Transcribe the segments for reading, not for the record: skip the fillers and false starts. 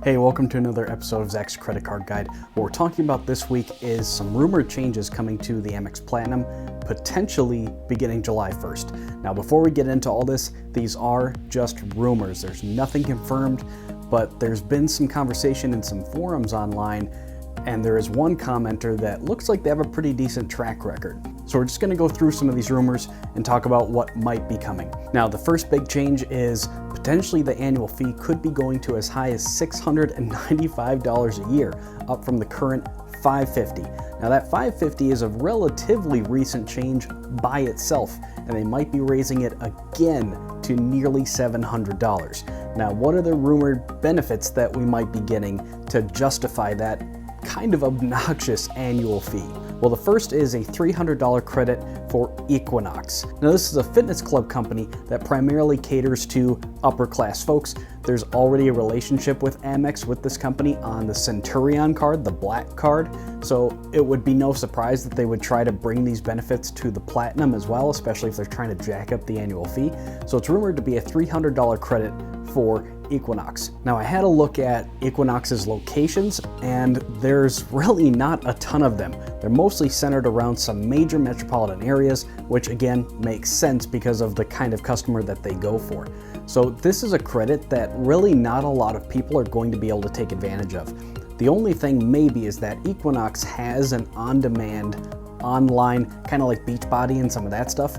Hey, welcome to another episode of Zach's Credit Card Guide. What we're talking about this week is some rumored changes coming to the Amex Platinum, potentially beginning July 1st. Now, before we get into all this, these are just rumors. There's nothing confirmed, but there's been some conversation in some forums online, and there is one commenter that looks like they have a pretty decent track record. So we're just going to go through some of these rumors and talk about what might be coming. Now, the first big change is potentially the annual fee could be going to as high as $695 a year, up from the current $550. Now, that $550 is a relatively recent change by itself, and they might be raising it again to nearly $700. Now, what are the rumored benefits that we might be getting to justify that kind of obnoxious annual fee? Well, the first is a $300 credit for Equinox. Now, this is a fitness club company that primarily caters to upper class folks. There's already a relationship with Amex with this company on the Centurion card, the black card. So it would be no surprise that they would try to bring these benefits to the Platinum as well, especially if they're trying to jack up the annual fee. So it's rumored to be a $300 credit for Equinox. Now, I had a look at Equinox's locations, and there's really not a ton of them. They're mostly centered around some major metropolitan areas, which again makes sense because of the kind of customer that they go for. So this is a credit that really not a lot of people are going to be able to take advantage of. The only thing maybe is that Equinox has an on-demand, online, kind of like Beachbody and some of that stuff,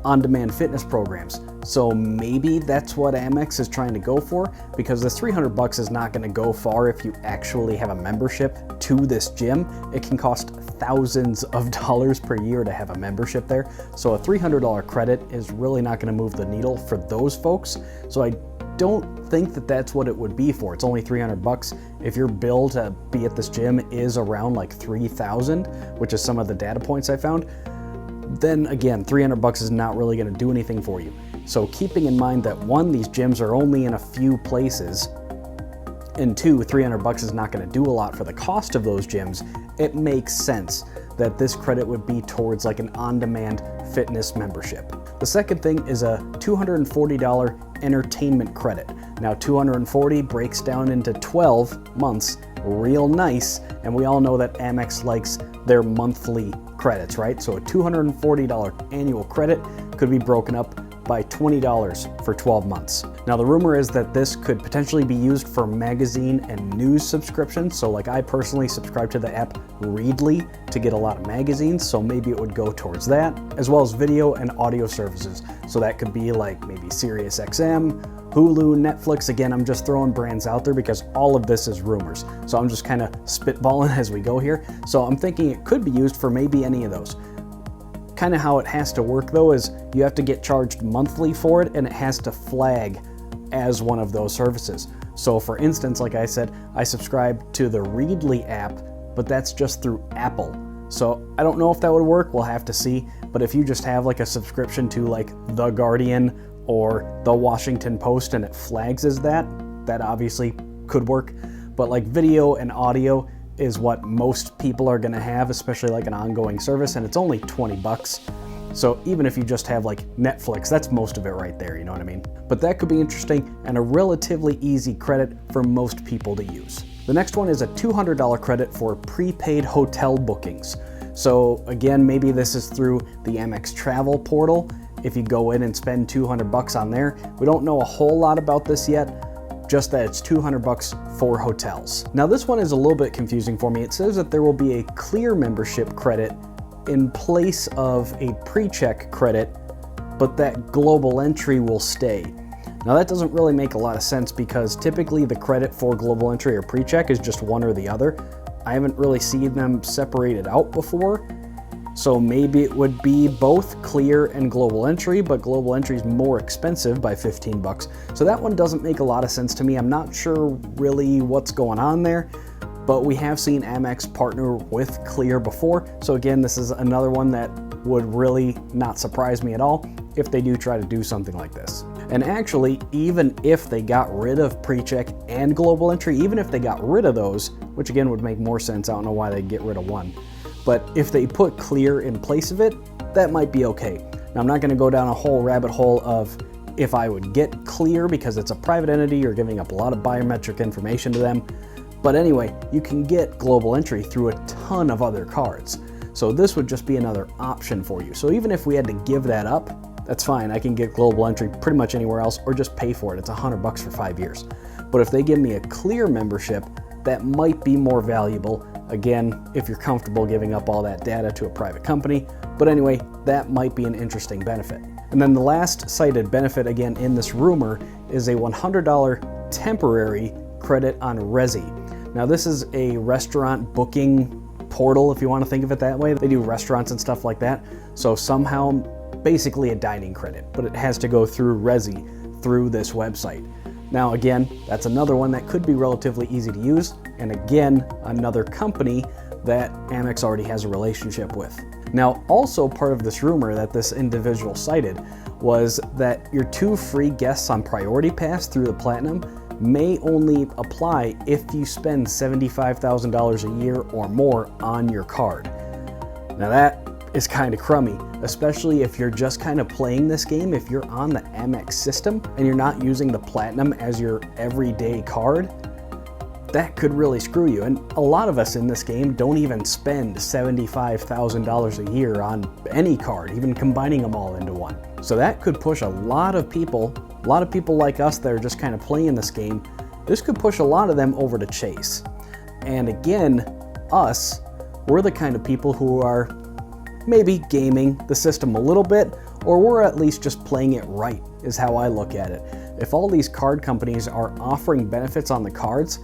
on-demand fitness programs. So maybe that's what Amex is trying to go for, because this $300 is not going to go far if you actually have a membership to this gym. It can cost thousands of dollars per year to have a membership there. So a $300 credit is really not going to move the needle for those folks. So I don't think that that's what it would be for. It's only $300. If your bill to be at this gym is around like $3,000, which is some of the data points I found, then again, $300 is not really going to do anything for you. So keeping in mind that one, these gyms are only in a few places, and two, $300 is not going to do a lot for the cost of those gyms, it makes sense that this credit would be towards like an on-demand fitness membership. The second thing is a $240 entertainment credit. Now, $240 breaks down into 12 months, real nice, and we all know that Amex likes their monthly credits, right? So a $240 annual credit could be broken up by $20 for 12 months. Now, the rumor is that this could potentially be used for magazine and news subscriptions. So like I personally subscribe to the app Readly to get a lot of magazines, so maybe it would go towards that, as well as video and audio services. So that could be like maybe Sirius XM, Hulu, Netflix. Again, I'm just throwing brands out there because all of this is rumors. So I'm just kind of spitballing as we go here. So I'm thinking it could be used for maybe any of those. Kind of how it has to work though is you have to get charged monthly for it, and it has to flag as one of those services. So for instance, like I said, I subscribe to the Readly app, but that's just through Apple. So I don't know if that would work, we'll have to see. But if you just have like a subscription to like The Guardian or The Washington Post and it flags as that, that obviously could work. But like video and audio is what most people are gonna have, especially like an ongoing service, and it's only $20. So even if you just have like Netflix, that's most of it right there, you know what I mean? But that could be interesting and a relatively easy credit for most people to use. The next one is a $200 credit for prepaid hotel bookings. So again, maybe this is through the Amex travel portal. If you go in and spend $200 on there, we don't know a whole lot about this yet, just that it's $200 for hotels. Now, this one is a little bit confusing for me. It says that there will be a clear membership credit in place of a pre-check credit, but that global entry will stay. Now, that doesn't really make a lot of sense because typically the credit for global entry or pre-check is just one or the other. I haven't really seen them separated out before. So maybe it would be both clear and global entry, but global entry is more expensive by $15. So that one doesn't make a lot of sense to me. I'm not sure really what's going on there, but we have seen Amex partner with Clear before. So again, this is another one that would really not surprise me at all if they do try to do something like this. And actually, even if they got rid of pre-check and global entry, even if they got rid of those, which again would make more sense, I don't know why they'd get rid of one. But if they put Clear in place of it, that might be okay. Now, I'm not going to go down a whole rabbit hole of if I would get Clear because it's a private entity, you're giving up a lot of biometric information to them. But anyway, you can get global entry through a ton of other cards. So this would just be another option for you. So even if we had to give that up, that's fine. I can get global entry pretty much anywhere else or just pay for it. It's $100 for 5 years. But if they give me a Clear membership, that might be more valuable. Again, if you're comfortable giving up all that data to a private company. But anyway, that might be an interesting benefit. And then the last cited benefit again in this rumor is a $100 temporary credit on Resi. Now this is a restaurant booking portal, if you want to think of it that way. They do restaurants and stuff like that. So somehow, basically a dining credit, but it has to go through Resi through this website. Now again, that's another one that could be relatively easy to use. And again, another company that Amex already has a relationship with. Now, also part of this rumor that this individual cited was that your 2 free guests on Priority Pass through the Platinum may only apply if you spend $75,000 a year or more on your card. Now that is kind of crummy, especially if you're just kind of playing this game. If you're on the Amex system and you're not using the Platinum as your everyday card, that could really screw you. And a lot of us in this game don't even spend $75,000 a year on any card, even combining them all into one. So that could push a lot of people like us that are just kind of playing this game. This could push a lot of them over to Chase. And again, us, we're the kind of people who are maybe gaming the system a little bit, or we're at least just playing it right, is how I look at it. If all these card companies are offering benefits on the cards,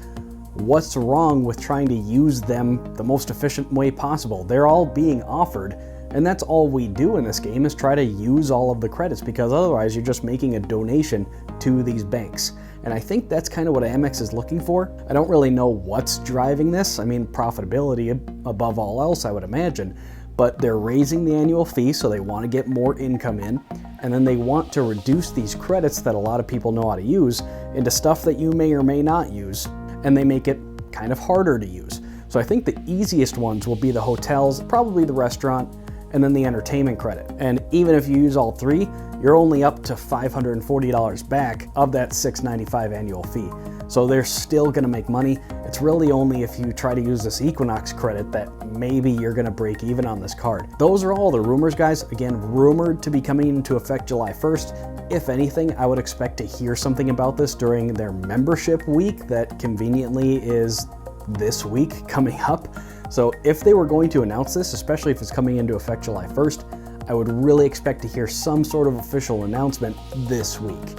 what's wrong with trying to use them the most efficient way possible? They're all being offered, and that's all we do in this game is try to use all of the credits, because otherwise you're just making a donation to these banks. And I think that's kind of what Amex is looking for. I don't really know what's driving this. I mean, profitability above all else, I would imagine. But they're raising the annual fee, so they want to get more income in. And then they want to reduce these credits that a lot of people know how to use into stuff that you may or may not use. And they make it kind of harder to use. So I think the easiest ones will be the hotels, probably the restaurant, and then the entertainment credit. And even if you use all 3, you're only up to $540 back of that $695 annual fee. So they're still gonna make money. It's really only if you try to use this Equinox credit that maybe you're gonna break even on this card. Those are all the rumors, guys. Again, rumored to be coming into effect July 1st. If anything, I would expect to hear something about this during their membership week that conveniently is this week coming up. So if they were going to announce this, especially if it's coming into effect July 1st, I would really expect to hear some sort of official announcement this week.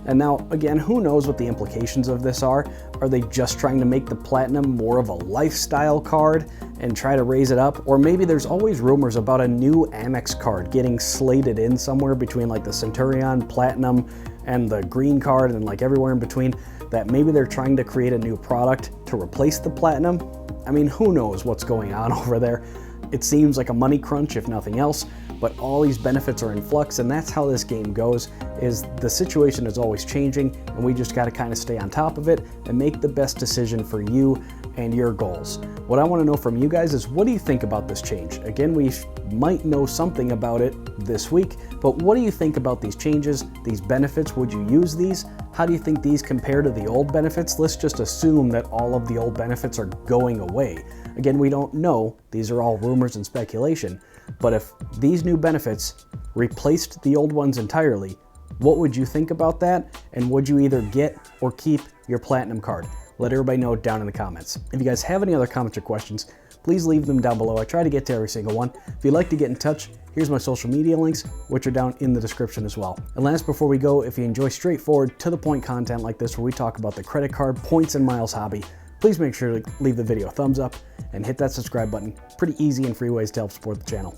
And now, again, who knows what the implications of this are? Are they just trying to make the Platinum more of a lifestyle card and try to raise it up? Or maybe there's always rumors about a new Amex card getting slated in somewhere between like the Centurion, Platinum, and the green card, and like everywhere in between, that maybe they're trying to create a new product to replace the Platinum. I mean, who knows what's going on over there? It seems like a money crunch, if nothing else, but all these benefits are in flux, and that's how this game goes, is the situation is always changing, and we just gotta kind of stay on top of it and make the best decision for you and your goals. What I wanna know from you guys is, what do you think about this change? Again, we might know something about it this week, but what do you think about these changes, these benefits? Would you use these? How do you think these compare to the old benefits? Let's just assume that all of the old benefits are going away. Again, we don't know. These are all rumors and speculation. But if these new benefits replaced the old ones entirely, what would you think about that? And would you either get or keep your Platinum card? Let everybody know down in the comments. If you guys have any other comments or questions, please leave them down below. I try to get to every single one. If you'd like to get in touch, here's my social media links, which are down in the description as well. And last, before we go, if you enjoy straightforward, to the point content like this where we talk about the credit card, points, and miles hobby, please make sure to leave the video a thumbs up and hit that subscribe button. Pretty easy and free ways to help support the channel.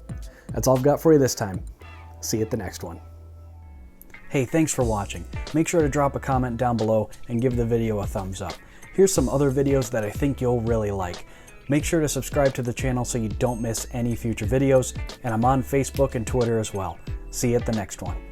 That's all I've got for you this time. See you at the next one. Hey, thanks for watching. Make sure to drop a comment down below and give the video a thumbs up. Here's some other videos that I think you'll really like. Make sure to subscribe to the channel so you don't miss any future videos, and I'm on Facebook and Twitter as well. See you at the next one.